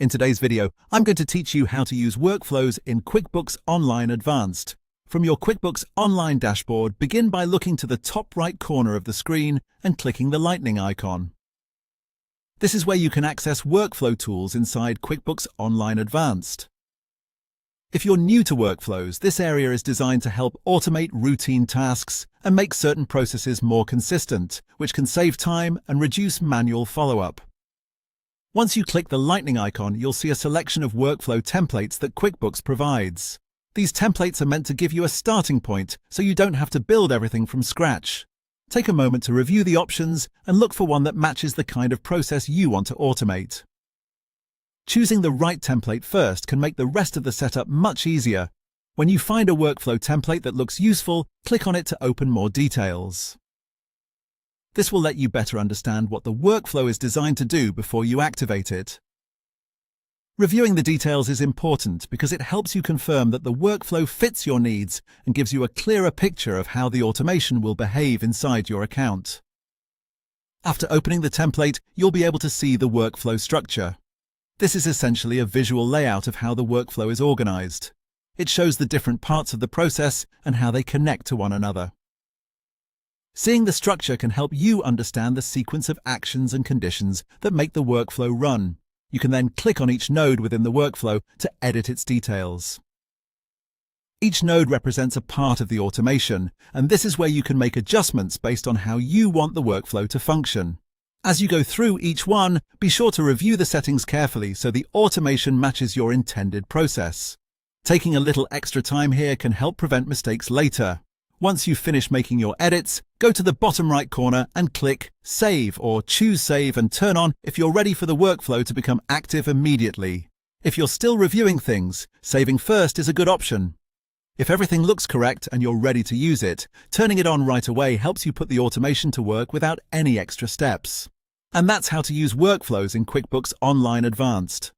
In today's video, I'm going to teach you how to use workflows in QuickBooks Online Advanced. From your QuickBooks Online dashboard, begin by looking to the top right corner of the screen and clicking the lightning icon. This is where you can access workflow tools inside QuickBooks Online Advanced. If you're new to workflows, this area is designed to help automate routine tasks and make certain processes more consistent, which can save time and reduce manual follow-up. Once you click the lightning icon, you'll see a selection of workflow templates that QuickBooks provides. These templates are meant to give you a starting point, so you don't have to build everything from scratch. Take a moment to review the options and look for one that matches the kind of process you want to automate. Choosing the right template first can make the rest of the setup much easier. When you find a workflow template that looks useful, click on it to open more details. This will let you better understand what the workflow is designed to do before you activate it. Reviewing the details is important because it helps you confirm that the workflow fits your needs and gives you a clearer picture of how the automation will behave inside your account. After opening the template, you'll be able to see the workflow structure. This is essentially a visual layout of how the workflow is organized. It shows the different parts of the process and how they connect to one another. Seeing the structure can help you understand the sequence of actions and conditions that make the workflow run. You can then click on each node within the workflow to edit its details. Each node represents a part of the automation, and this is where you can make adjustments based on how you want the workflow to function. As you go through each one, be sure to review the settings carefully so the automation matches your intended process. Taking a little extra time here can help prevent mistakes later. Once you've finished making your edits, go to the bottom right corner and click Save or choose Save and turn on if you're ready for the workflow to become active immediately. If you're still reviewing things, saving first is a good option. If everything looks correct and you're ready to use it, turning it on right away helps you put the automation to work without any extra steps. And that's how to use workflows in QuickBooks Online Advanced.